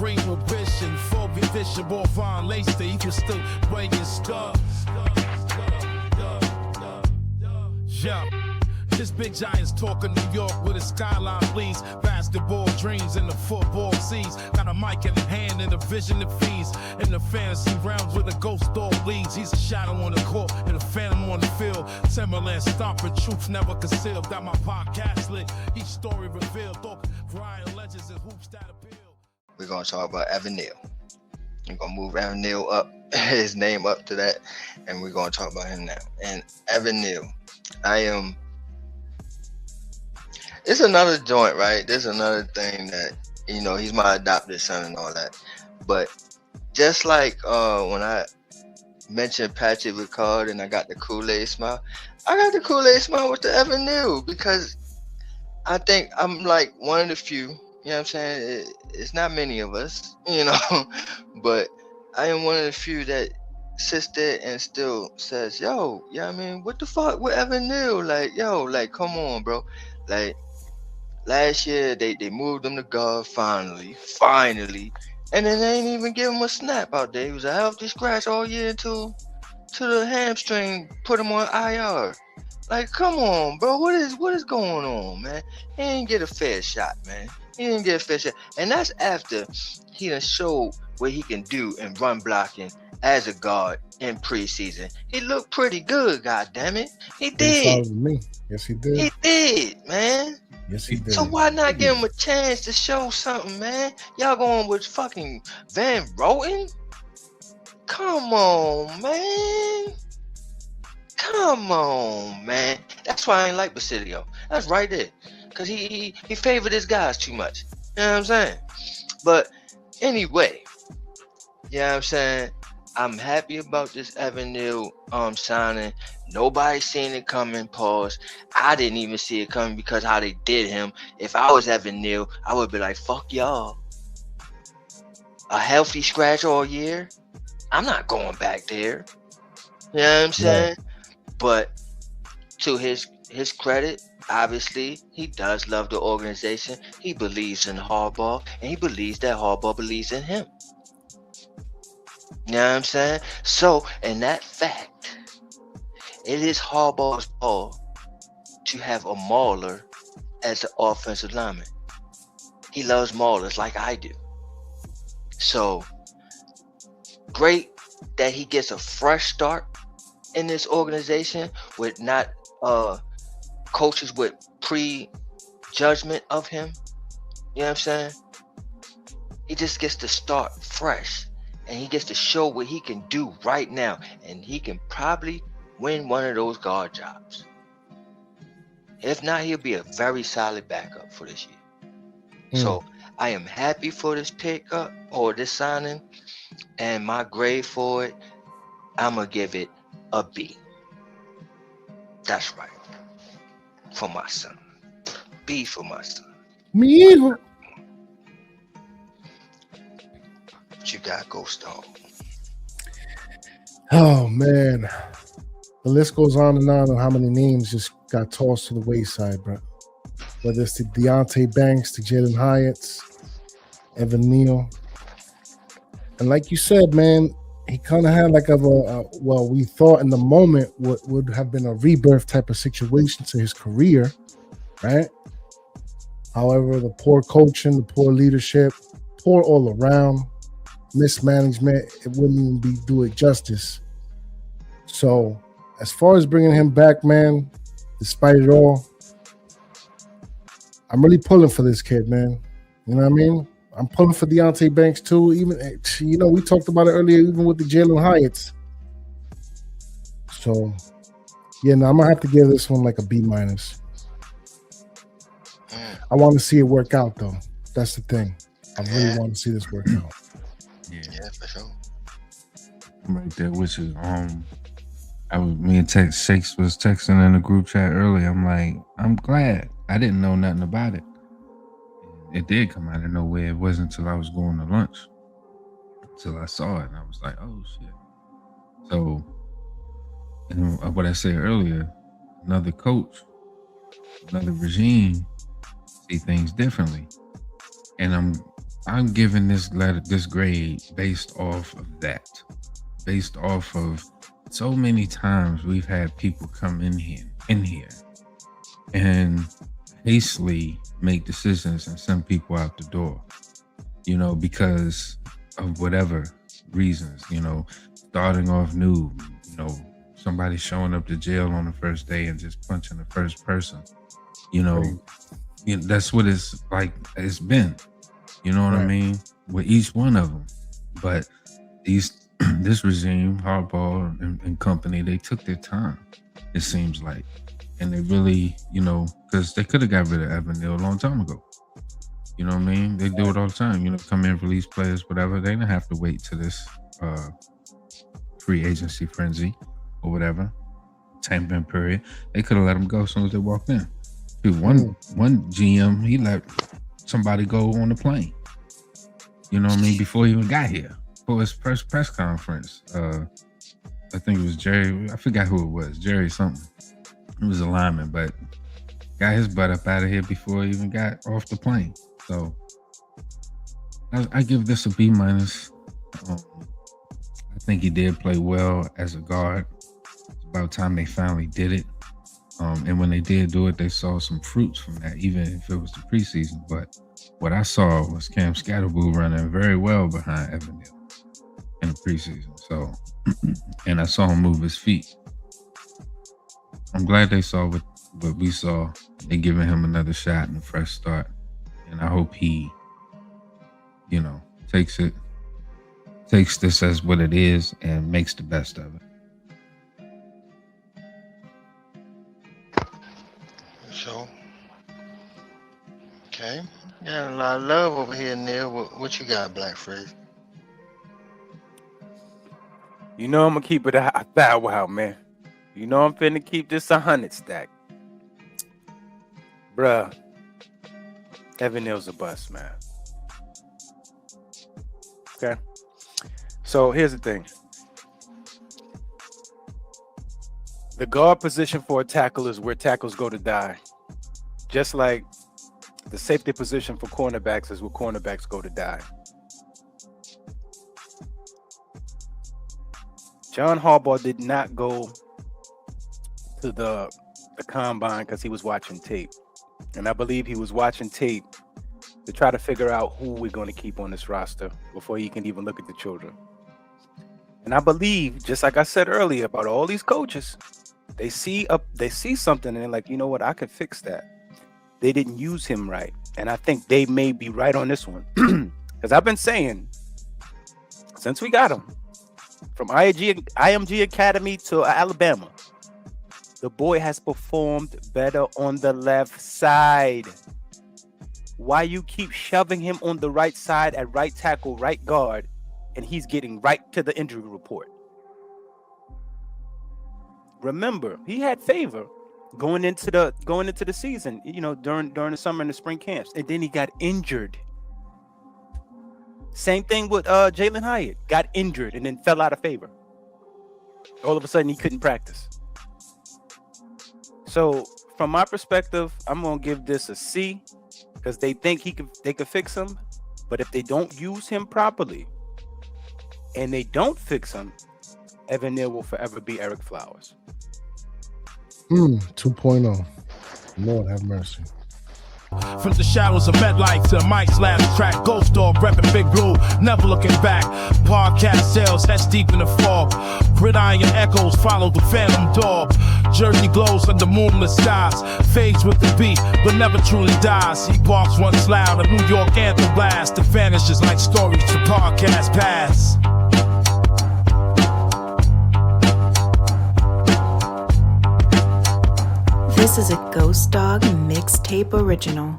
dream of vision. For vision, more fine lace, he was still bringing stuff. Yeah. This big giant's talking New York with a skyline bleeds. Basketball dreams in the football seas. Got a mic in the hand and a vision that feeds. In the fantasy realms where the ghost dog leads. He's a shadow on the court and a phantom on the field. Timberland stomping, truth never concealed. Got my podcast lit, each story revealed. Talk Ryan legends and hoops that appeal. We're going to talk about Evan Neal. We're going to move Evan Neal up, his name up to that, and we're going to talk about him now. And Evan Neal, it's another joint, right? There's another thing that, you know, he's my adopted son and all that. But just like when I mentioned Patrick Ricard and I got the Kool-Aid smile, I got the Kool-Aid smile with the Evan Neal because I think I'm like one of the few, you know what I'm saying? It's not many of us, you know, but I am one of the few that sits there and still says, yo, yeah, I mean, what the fuck with Evan Neal? Like, yo, like, come on, bro. Like, last year, they moved him to guard finally, and then they ain't even give him a snap out there. He was a healthy scratch all year until the hamstring put him on IR. Like, come on, bro, what is going on, man? He didn't get a fair shot, man. He didn't get a fair shot, and that's after he done showed what he can do in run blocking as a guard in preseason. He looked pretty good, goddammit. He did. Me. Yes, he did. He did, man. Yes, he did. So why not give him a chance to show something, man? Y'all going with fucking Van Roten? Come on, man. Come on, man. That's why I ain't like Basilio. That's right there. Because he favored his guys too much. You know what I'm saying? But anyway, you know what I'm saying? I'm happy about this Evan Neal signing. Nobody seen it coming, pause. I didn't even see it coming because how they did him. If I was Evan Neal, I would be like, fuck y'all. A healthy scratch all year? I'm not going back there. You know what I'm saying? Yeah. But to his credit, obviously, he does love the organization. He believes in Harbaugh, and he believes that Harbaugh believes in him. You know what I'm saying? So, in that fact, it is Harbaugh's ball to have a mauler as an offensive lineman. He loves maulers like I do. So, great that he gets a fresh start in this organization with not coaches with pre-judgment of him. You know what I'm saying? He just gets to start fresh. And he gets to show what he can do right now. And he can probably win one of those guard jobs. If not, he'll be a very solid backup for this year. So I am happy for this pickup or this signing. And my grade for it, I'm going to give it a B. That's right. For my son. B for my son. Me either. You got GhostDog. Oh man, the list goes on and on how many names just got tossed to the wayside, bro. Whether it's the Deonte Banks, the Jalen Hyatts, Evan Neal, and like you said, man, he kind of had like well, we thought in the moment what would have been a rebirth type of situation to his career, right? However, the poor coaching, the poor leadership, poor all around. Mismanagement, it wouldn't even do it justice. So as far as bringing him back, man, despite it all, I'm really pulling for this kid, man. You know what I mean? I'm pulling for Deonte Banks too. Even, you know, we talked about it earlier, even with the Jalen Hyatts. So yeah, no, I'm gonna have to give this one like a B minus. I want to see it work out though. That's the thing. I really want to see this work out. Yeah, for sure. I'm right there with you. Me and Shakes was texting in the group chat earlier. I'm like, I'm glad. I didn't know nothing about it. It did come out of nowhere. It wasn't until I was going to lunch until I saw it, and I was like, oh shit. So, and what I said earlier, another coach, another regime see things differently, and I'm I'm giving this grade based off of that. Based off of so many times we've had people come in here and hastily make decisions and send people out the door, because of whatever reasons, starting off new, somebody showing up to jail on the first day and just punching the first person, that's what it's like. It's been, what I mean, with each one of them. But this regime, Hardball and company, they took their time, it seems like. And they really, because they could have got rid of Evan Neal a long time ago. You know what I mean? They do it all the time, come in, release players, whatever. They didn't have to wait to this free agency frenzy or whatever, tampering period. They could have let them go as soon as they walked in. Dude, one GM, he let somebody go on the plane. You know what I mean? Before he even got here. For his first press conference. I think it was Jerry. I forgot who it was. Jerry something. It was a lineman, but got his butt up out of here before he even got off the plane. So I give this a B-. I think he did play well as a guard. It's about time they finally did it. And when they did do it, they saw some fruits from that, even if it was the preseason. But what I saw was Cam Scatterboo running very well behind Evan Neal in the preseason. So, and I saw him move his feet. I'm glad they saw what we saw. They're giving him another shot and a fresh start. And I hope he, takes this as what it is and makes the best of it. So, okay. Got a lot of love over here, Neal. What you got, Black Freeze? I'm gonna keep it a wow, man. I'm finna keep this 100 stack. Bruh, Evan Neal's a bust, man. Okay. So here's the thing. The guard position for a tackle is where tackles go to die. Just like the safety position for cornerbacks is where cornerbacks go to die. John Harbaugh did not go to the combine because he was watching tape. And I believe he was watching tape to try to figure out who we're going to keep on this roster before he can even look at the children. And I believe, just like I said earlier about all these coaches, they see something and they're like, you know what, I can fix that. They didn't use him right. And I think they may be right on this one. Because I've been saying, since we got him, from IMG Academy to Alabama, the boy has performed better on the left side. Why you keep shoving him on the right side at right tackle, right guard, and he's getting right to the injury report? Remember, he had favor going into the season, during the summer and the spring camps, and then he got injured. Same thing with Jalen Hyatt, got injured and then fell out of favor. All of a sudden, he couldn't practice. So, from my perspective, I'm gonna give this a C because they think they could fix him, but if they don't use him properly and they don't fix him, Evan Neal will forever be Eric Flowers. 2.0. Lord have mercy. From the shadows of MetLife to Mike's last track, GhostDog repping Big Blue, never looking back. Podcast sales, heads deep in the fog. Gridiron echoes follow the phantom dog. Jersey glows under moonless skies. Fades with the beat, but never truly dies. He barks once loud, a New York anthem blast. That vanishes like stories to podcast pass. This is a GhostDog mixtape original.